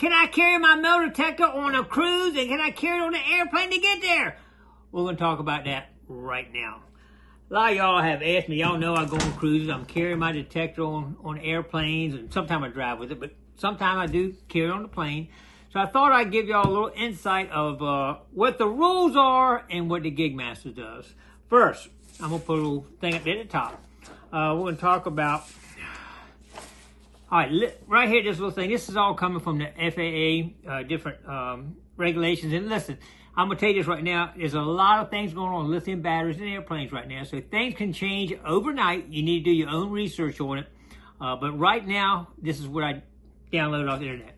can I carry my metal detector on a cruise, and can I carry it on an airplane to get there? We're going to talk about that right now. A lot of y'all have asked me, y'all know I go on cruises, I'm carrying my detector on airplanes, and sometimes I drive with it, but sometimes I do carry it on the plane. So I thought I'd give y'all a little insight of what the rules are and what the Gigmaster does. First, I'm going to put a little thing up there at the top. We're going to talk about, all right, right here, this little thing. This is all coming from the FAA, different regulations. And listen, I'm going to tell you this right now. There's a lot of things going on with lithium batteries in airplanes right now. So things can change overnight. You need to do your own research on it. But right now, this is what I downloaded off the internet.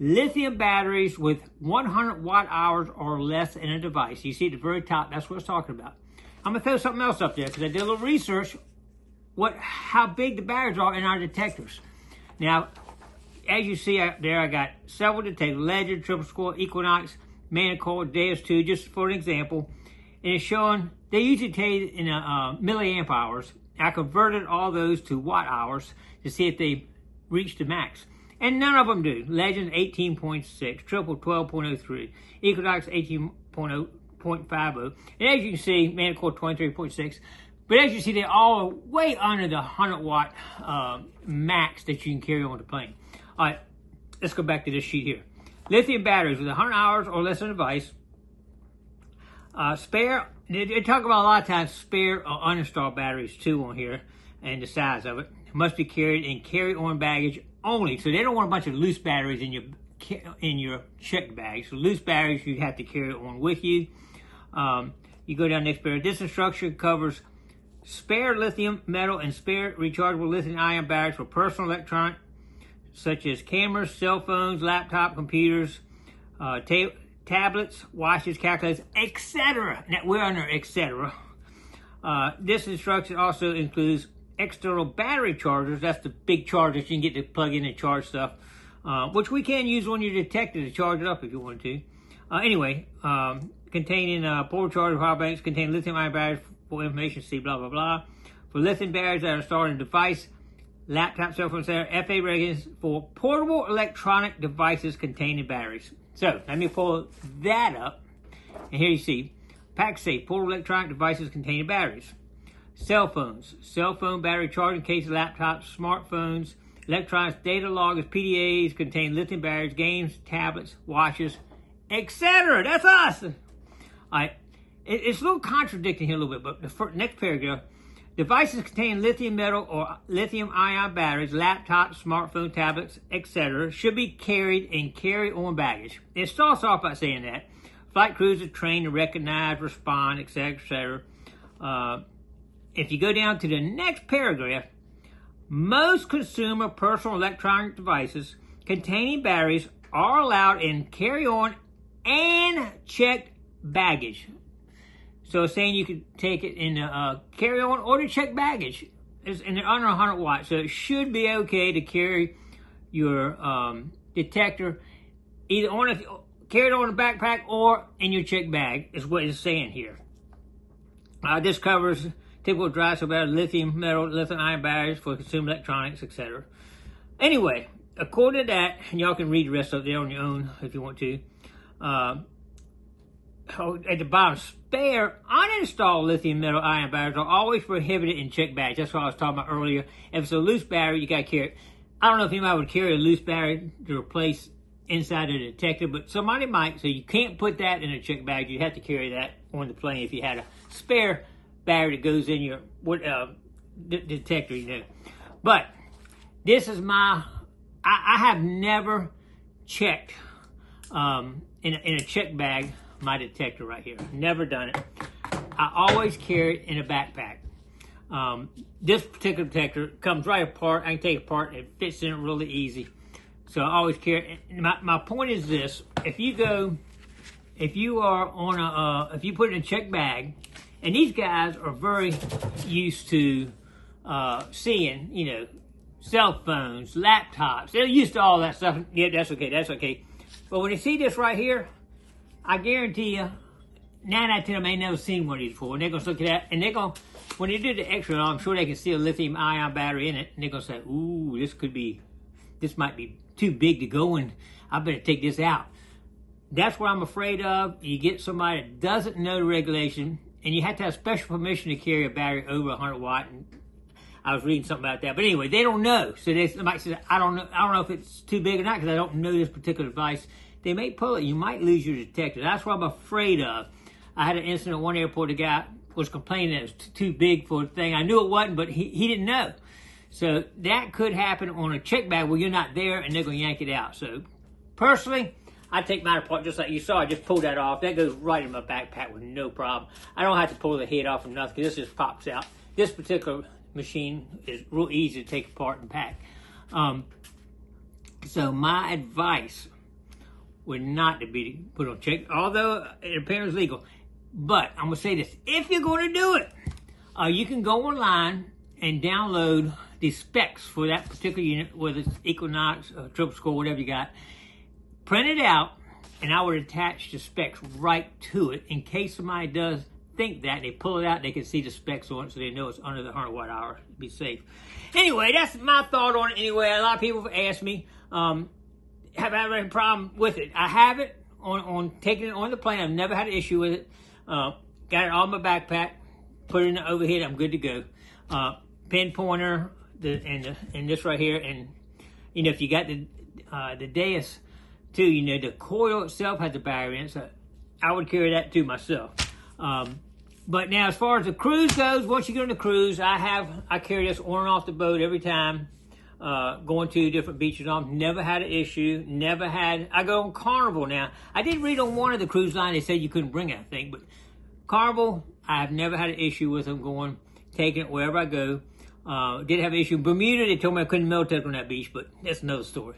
Lithium batteries with 100 watt hours or less in a device. You see at the very top, that's what it's talking about. I'm going to throw something else up there because I did a little research how big the batteries are in our detectors. Now, as you see out there, I got several detectors: Legend, Triple Score, Equinox, Manicold, Deus 2, just for an example. And it's showing, they usually tell you in milliamp hours. I converted all those to watt hours to see if they reach the max. And none of them do. Legend 18.6, Triple 12.03, Equinox 18.50, and as you can see, Manicold 23.6. But as you see, they're all way under the 100 watt max that you can carry on the plane. All right, let's go back to this sheet here. Lithium batteries with 100 hours or less on the device. Spare, they talk about a lot of times spare or uninstalled batteries too on here, and the size of it. Must be carried in carry-on baggage only. So they don't want a bunch of loose batteries in your check bag. So loose batteries you have to carry on with you. You go down next paragraph. This instruction covers spare lithium metal and spare rechargeable lithium-ion batteries for personal electronics such as cameras, cell phones, laptop computers, tablets, watches, calculators, etc. Now we're under etc. This instruction also includes external battery chargers. That's the big chargers you can get to plug in and charge stuff, which we can use on your detector to charge it up if you want to. Anyway, containing portable charger power banks, containing lithium-ion batteries for information, see blah, blah, blah. For lithium batteries that are installed in a device, laptop, cell phone, etc., FAA regulations for portable electronic devices containing batteries. So, let me pull that up. And here you see, pack safe, portable electronic devices containing batteries. Cell phones, cell phone battery charging cases, laptops, smartphones, electronics, data loggers, PDAs contain lithium batteries, games, tablets, watches, etc. That's us. All right. It's a little contradicting here a little bit, but the next paragraph, devices containing lithium metal or lithium-ion batteries, laptops, smartphone, tablets, etc. should be carried in carry-on baggage. It starts off by saying that. Flight crews are trained to recognize, respond, etc., etc. If you go down to the next paragraph, most consumer personal electronic devices containing batteries are allowed in carry-on and checked baggage. So it's saying you can take it in carry-on or the checked baggage. And they're under 100 watts, so it should be okay to carry your detector either carry it on a backpack or in your checked bag, is what it's saying here. This covers typical dry cell batteries, lithium metal, lithium-ion batteries for consumer electronics, etc. Anyway, according to that, and y'all can read the rest of it there on your own if you want to. At the bottom, spare uninstalled lithium metal ion batteries are always prohibited in checked bags. That's what I was talking about earlier. If it's a loose battery, you got to carry it. I don't know if anybody would carry a loose battery to replace inside the detector, but somebody might. So you can't put that in a checked bag. You have to carry that on the plane if you had a spare battery that goes in your detector, you know. But this is I have never checked in a check bag my detector right here. Never done it. I always carry it in a backpack. This particular detector comes right apart. I can take it apart and it fits in it really easy. So I always carry it. My point is this: if you put it in a check bag, and these guys are very used to seeing, you know, cell phones, laptops. They're used to all that stuff. Yeah, that's okay. That's okay. But when they see this right here, I guarantee you, 9 out of 10 of them ain't never seen one of these before. And they're going to look at that, and they're going to, when they do the X-ray, I'm sure they can see a lithium-ion battery in it, and they're going to say, ooh, this might be too big to go in I better take this out. That's what I'm afraid of. You get somebody that doesn't know the regulation, and you have to have special permission to carry a battery over 100 watt. And I was reading something about that. But anyway, they don't know. So somebody says, I don't know if it's too big or not because I don't know this particular device. They may pull it. You might lose your detector. That's what I'm afraid of. I had an incident at one airport. The guy was complaining that it was too big for the thing. I knew it wasn't, but he didn't know. So that could happen on a check bag where you're not there and they're going to yank it out. So personally, I take mine apart just like you saw. I just pulled that off. That goes right in my backpack with no problem. I don't have to pull the head off or nothing because this just pops out. This particular machine is real easy to take apart and pack. So my advice would not to be put on check, although it appears legal. But I'm going to say this. If you're going to do it, you can go online and download the specs for that particular unit, whether it's Equinox, Triple Score, whatever you got. Print it out, and I would attach the specs right to it in case somebody does think that. They pull it out, they can see the specs on it so they know it's under the 100 watt hour. Be safe. Anyway, that's my thought on it anyway. A lot of people have asked me, have I ever had a problem with it? I have it on taking it on the plane. I've never had an issue with it. Got it all in my backpack, put it in the overhead, I'm good to go. Pin pointer, and this right here, and you know, if you got the dais too, you know, the coil itself has the battery in it, so I would carry that too myself. But now as far as the cruise goes, once you get on the cruise, I carry this on and off the boat every time, going to different beaches. I've never had an issue, I go on Carnival now. I did read on one of the cruise lines, they said you couldn't bring it, I think, but Carnival, I've never had an issue with them taking it wherever I go. Did have an issue in Bermuda, they told me I couldn't meditate on that beach, but that's another story.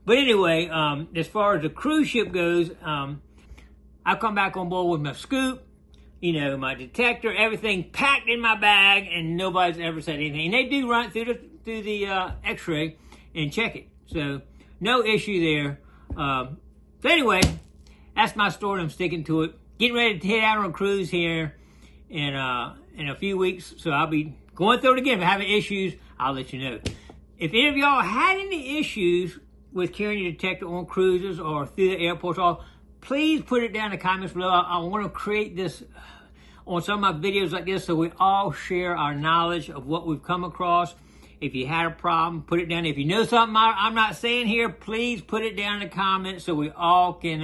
But anyway, as far as the cruise ship goes, I come back on board with my scoop, you know, my detector, everything packed in my bag, and nobody's ever said anything. And they do run it through the X-ray and check it, so no issue there. So anyway, that's my story. I'm sticking to it. Getting ready to head out on a cruise here in a few weeks, so I'll be going through it again. If I have issues, I'll let you know. If any of y'all had any issues with carrying your detector on cruises or through the airports, please put it down in the comments below. I want to create this on some of my videos like this so we all share our knowledge of what we've come across. If you had a problem, put it down. If you know something I'm not saying here, please put it down in the comments so we all can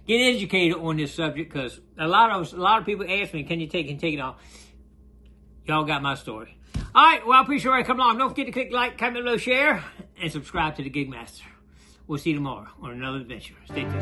get educated on this subject, because a lot of people ask me, can you take it off? Y'all got my story. All right, well, I appreciate it. Come along. Don't forget to click like, comment below, share, and subscribe to the Gigmaster. We'll see you tomorrow on another adventure. Stay tuned.